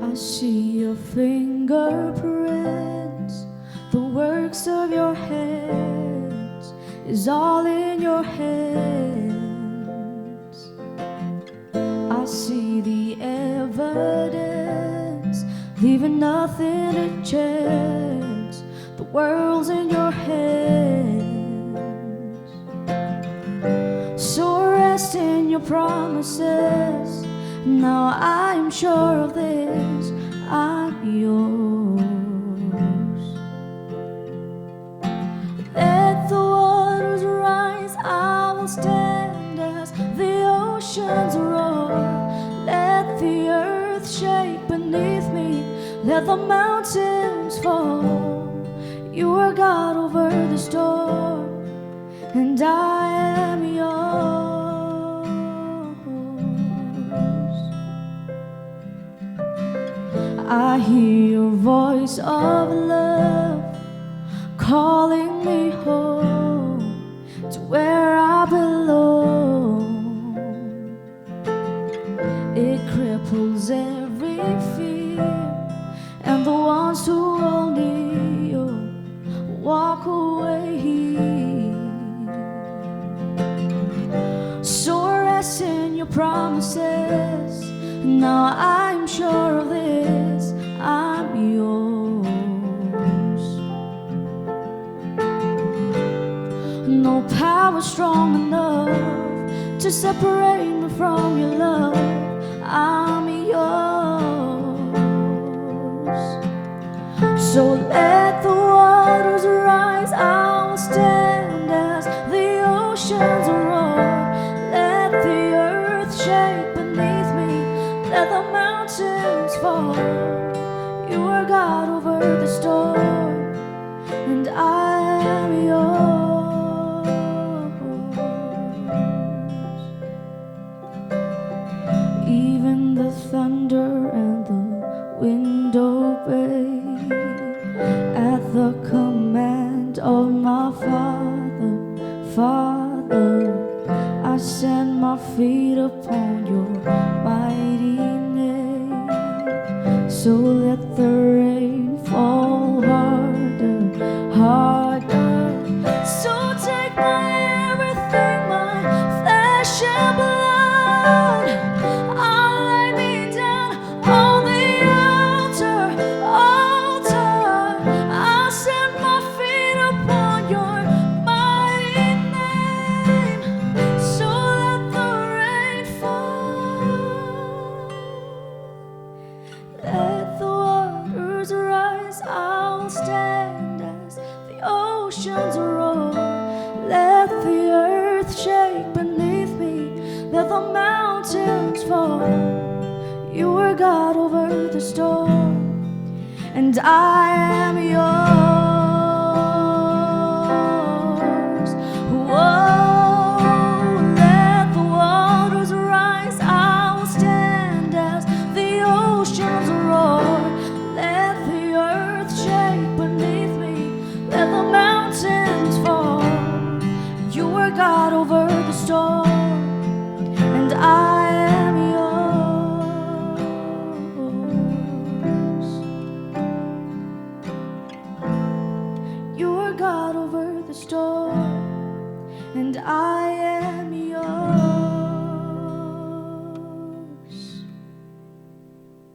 I see your fingerprints, the works of your hands is all in your hands. I see the evidence, leaving nothing to chance. The world's in your hands. So rest in your promises. Now I'm sure of this, I'm yours. Let the waters rise, I will stand as the oceans roar. Let the earth shake beneath me, let the mountains fall. You are God over the storm, and I am yours. I hear your voice of love calling me home to where I belong. It cripples every fear, and the ones who only you walk away. So rest in your promises. Now I'm sure of this, I'm yours. No power strong enough to separate me from your love, I'm yours. So let the waters rise, I will stand as the oceans roar. Let the earth shake beneath me, let the mountains fall. You are God over the storm, and I am yours. Even the thunder and the wind obey at the command of my Father. Father, I send my feet upon your mighty name. So let the rain fall harder, harder. So take my everything, my flesh and blood. I'll lay me down on the altar, altar. I'll set my feet upon your mighty name. So let the rain fall. Let the waters rise, I'll stand as the oceans roar. Let the earth shake beneath me, let the mountains fall. You are God over the storm, and I am yours. Whoa, let the waters rise, I will stand as the oceans roar. Let the earth shake beneath me, let the mountains fall. You are God over the storm, and I am yours. You are God over the storm, and I am yours.